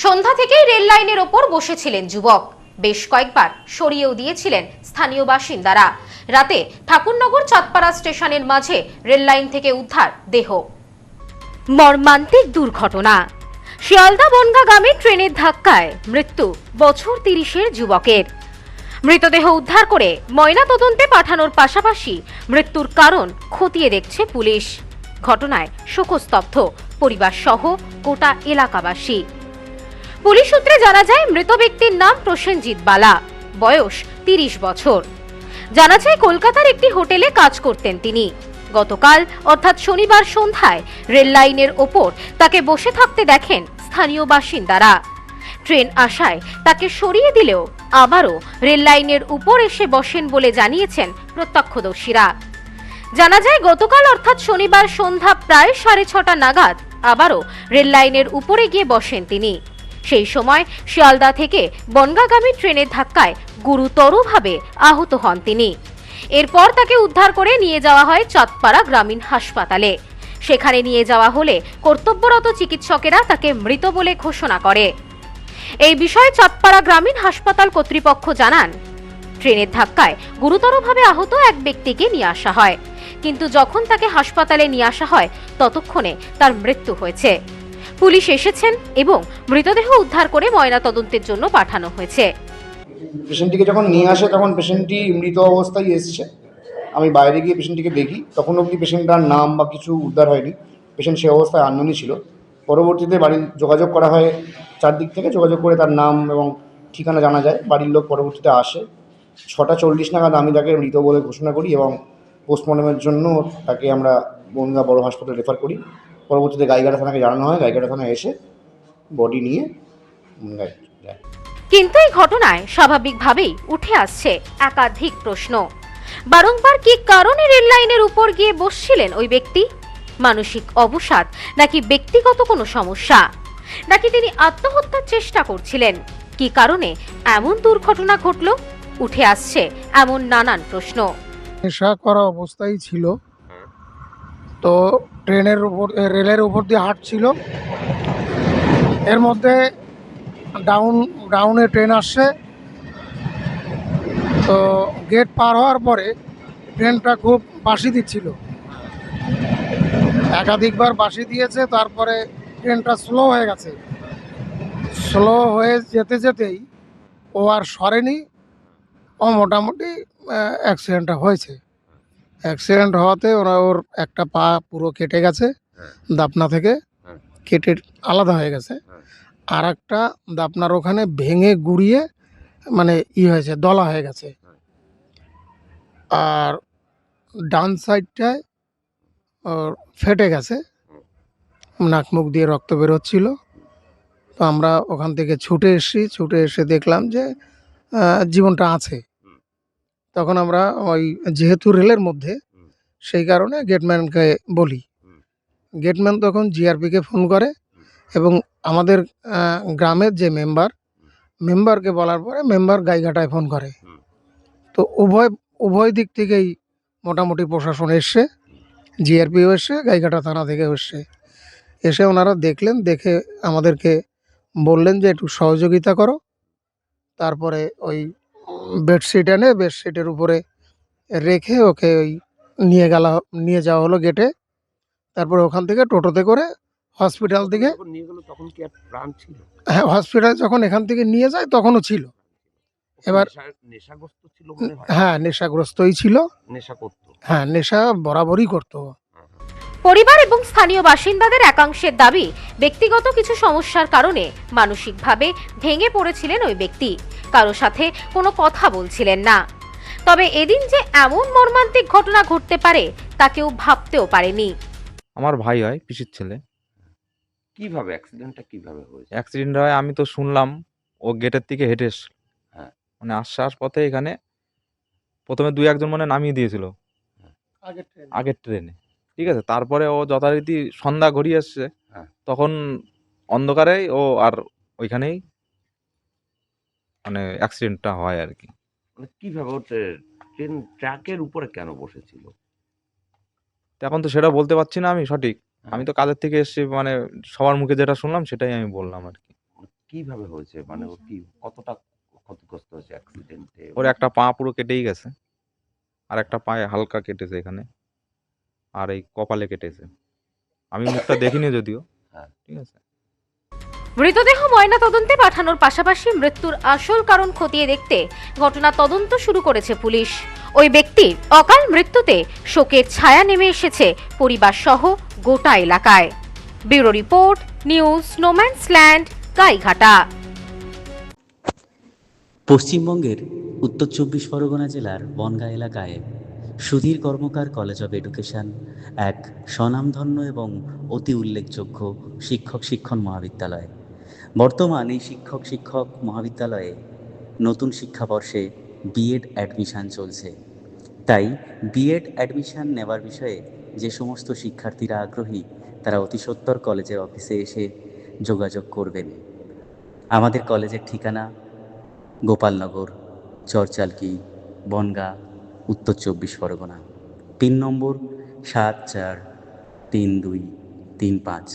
সন্ধ্যা থেকেই রেল লাইনের ওপর বসেছিলেন যুবক। বেশ কয়েকবার সরিয়েও দিয়েছিলেন স্থানীয় বাসিন্দারা। রাতে ঠাকুরনগর চাঁদপাড়া স্টেশনের মাঝে রেল লাইন থেকে উদ্ধার দেহ। মর্মান্তিক দুর্ঘটনা। শিয়ালদা বনগাগামী ট্রেনের ধাক্কায় মৃত্যু বছর 30-এর যুবকের। মৃতদেহ উদ্ধার করে ময়নাতদন্তে পাঠানোর পাশাপাশি মৃত্যুর কারণ খতিয়ে দেখছে পুলিশ। ঘটনায় শোকস্তব্ধ পরিবার সহ গোটা এলাকাবাসী। পুলিশ সূত্রে জানা যায়, মৃত ব্যক্তির নাম প্রসেনজিৎ বালা, বয়স 30 বছর। জানা যায়, কলকাতার একটি হোটেলে কাজ করতেন তিনি। গতকাল অর্থাৎ শনিবার সন্ধ্যায় রেল লাইনের ওপর তাকে বসে থাকতে দেখেন স্থানীয় বাসিন্দারা। ট্রেন আসায় তাকে সরিয়ে দিলেও আবারও রেল লাইনের উপর এসে বসেন বলে জানিয়েছেন প্রত্যক্ষদর্শীরা। জানা যায়, গতকাল অর্থাৎ শনিবার সন্ধ্যা প্রায় 6:30 নাগাদ আবারও রেল লাইনের উপরে গিয়ে বসেন তিনি। সেই সময় শিয়ালদা থেকে বনগাগামী ট্রেনের ধাক্কায় গুরুতরভাবে আহত হন তিনি। এরপর তাকে উদ্ধার করে নিয়ে যাওয়া হয় চাঁদপাড়া গ্রামীণ হাসপাতালে। সেখানে নিয়ে যাওয়া হলে কর্তব্যরত চিকিৎসকেরা তাকে মৃত বলে ঘোষণা করে। এই বিষয়ে চাঁদপাড়া গ্রামীণ হাসপাতাল কর্তৃপক্ষ জানান, ট্রেনের ধাক্কায় গুরুতরভাবে আহত এক ব্যক্তিকে নিয়ে আসা হয়, কিন্তু যখন তাকে হাসপাতালে নিয়ে আসা হয় ততক্ষণে তার মৃত্যু হয়েছে। পুলিশ এসেছেন এবং মৃতদেহ উদ্ধার করে ময়নাতদন্তের জন্য পাঠানো হয়েছে। পেশেন্টটিকে যখন নিয়ে আসে তখন পেশেন্টটি মৃত অবস্থায় এসেছে। আমি বাইরে গিয়ে পেশেন্টটিকে দেখি, তখন অবধি পেশেন্টটার নাম বা কিছু উদ্ধার হয়নি। পেশেন্ট সে অবস্থায় আননোনই ছিল। পরবর্তীতে বাড়ির যোগাযোগ করা হয়, চারদিক থেকে যোগাযোগ করে তার নাম এবং ঠিকানা জানা যায়। বাড়ির লোক পরবর্তীতে আসে। 6:40 নাগাদ আমি তাকে মৃত বলে ঘোষণা করি এবং পোস্টমর্টমের জন্য তাকে আমরা বনগাঁ বড় হাসপাতালে রেফার করি। পরবর্তীতে গাইঘাটা থানাকে জানানো হয়, গাইঘাটা থানায় এসে বডি নিয়ে যায়। কিন্তু এই ঘটনায় স্বাভাবিকভাবেই উঠে আসছে একাধিক প্রশ্ন। বারংবার কি কারণে রেল লাইনের উপর গিয়ে বসছিলেন ওই ব্যক্তি? মানসিক অবসাদ, নাকি ব্যক্তিগত কোনো সমস্যা, নাকি তিনি আত্মহত্যার চেষ্টা করছিলেন? কি কারণে এমন দুর্ঘটনা ঘটল? উঠে আসছে এমন নানান প্রশ্ন। নেশা করা অবস্থায় ছিল, তো ট্রেনের উপর রেলের উপর দিয়ে হাঁটছিল। এর মধ্যে ডাউনে ট্রেন আসছে, তো গেট পার হওয়ার পরে ট্রেনটা খুব বাঁশি দিচ্ছিল, একাধিকবার বাঁশি দিয়েছে। তারপরে ট্রেনটা স্লো হয়ে গেছে। স্লো হয়ে যেতে যেতেই ও আর সরেনি, ও মোটামুটি অ্যাক্সিডেন্টটা হয়েছে। অ্যাক্সিডেন্ট হওয়াতে ওর একটা পা পুরো কেটে গেছে, দাপনা থেকে কেটে আলাদা হয়ে গেছে। আর একটা দাপনার ওখানে ভেঙে গুড়িয়ে মানে হয়েছে, দলা হয়ে গেছে। আর ডান সাইডটায় ওর ফেটে গেছে, নাক মুখ দিয়ে রক্ত বেরোচ্ছিল। তো আমরা ওখান থেকে ছুটে এসে দেখলাম যে জীবনটা আছে। তখন আমরা ওই যেহেতু রেলের মধ্যে, সেই কারণে গেটম্যানকে বলি। গেটম্যান তখন জিআরপিকে ফোন করে এবং আমাদের গ্রামের যে মেম্বারকে বলার পরে মেম্বার গাইঘাটায় ফোন করে। তো উভয় দিক থেকেই মোটামুটি প্রশাসন এসছে, জিআরপিও এসছে, গাইঘাটা থানা থেকেও এসে ওনারা দেখলেন, দেখে আমাদেরকে বললেন যে একটু সহযোগিতা করো। তারপরে ওই বেডশিট এনে বেডশিটের উপরে রেখে ওকে ওই নিয়ে যাওয়া হলো গেটে। তারপরে ওখান থেকে টোটোতে করে হসপিটাল থেকে তখন কি আর প্রাণ ছিল? হ্যাঁ, হসপিটাল যখন এখান থেকে নিয়ে যায় তখনও ছিল। এবার নেশাগ্রস্ত ছিল মনে হয়। হ্যাঁ, নেশাগ্রস্তই ছিল। নেশা করত। হ্যাঁ, নেশা বরাবরই করতো। পরিবার এবং স্থানীয় বাসিন্দাদের একাংশের দাবি, ব্যক্তিগত কিছু সমস্যার কারণে মানসিকভাবে ভেঙে পড়েছিলেন ওই ব্যক্তি। কারো সাথে কোনো কথা বলছিলেন না। তবে এদিন যে এমন মর্মান্তিক ঘটনা ঘটতে পারে তা কেউ ভাবতেও পারেনি। আমার ভাই হয়, পিসির ছেলে। কিভাবে অ্যাক্সিডেন্টটা কিভাবে হয়েছে? অ্যাক্সিডেন্ট হয় আমি তো শুনলাম, ও গেটের থেকে হেঁটে এসছিল। হ্যাঁ। মানে আসার পথে এখানে প্রথমে 2-1 মানে নামিয়ে দিয়েছিল আগের ট্রেনে, ঠিক আছে। তারপরে ও যথারীতি সন্ধ্যা ঘড়িয়ে এসছে, তখন অন্ধকারেই ও আর ওইখানেই মানে অ্যাক্সিডেন্টটা হয় আর কি। মানে কিভাবে ও ট্রেন ট্র্যাকের উপরে কেন বসেছিল? এখন তো সেটা বলতে পারছি না আমি সঠিক। আমি তো কাজের থেকে এসেছি, মানে সবার মুখে যেটা শুনলাম সেটাই আমি বললাম আর কি। কিভাবে হয়েছে, মানে ও কি কতটা ক্ষতিগ্রস্ত হয়েছে অ্যাক্সিডেন্টে? ওর একটা পা পুরো কেটেই গেছে, আর একটা পায়ে হালকা কেটেছে এখানে, আর এই কপালে কেটেছে। আমি মুখটা দেখিনি যদিও। হ্যাঁ। ঠিক আছে। মৃতদেহ ময়না তদন্তে পাঠানোর পাশাপাশি মৃত্যুর আসল কারণ খতিয়ে দেখতে ঘটনা তদন্ত শুরু করেছে পুলিশ। ওই ব্যক্তির অকাল মৃত্যুতে শোকের ছায়া নেমে এসেছে পরিবার সহ গোটা এলাকায়। Bureau report, news no man's land, Gaighata. পশ্চিমবঙ্গের উত্তর ২৪ পরগনা জেলার বনগাঁ এলাকায় সুধীর কর্মকার কলেজ অব এডুকেশন এক স্বনামধন্য এবং অতি উল্লেখযোগ্য শিক্ষণ মহাবিদ্যালয়। বর্তমান এই শিক্ষক মহাবিদ্যালয়ে নতুন শিক্ষাবর্ষে বিএড অ্যাডমিশন চলছে। তাই বিএড অ্যাডমিশন নেওয়ার বিষয়ে যে সমস্ত শিক্ষার্থীরা আগ্রহী তারা অতি সত্বর কলেজের অফিসে এসে যোগাযোগ করবেন। আমাদের কলেজের ঠিকানা গোপালনগর, চরচালকি, বনগাঁ, উত্তর ২৪ পরগনা। পিন নম্বর ৭৪৩২৩৫।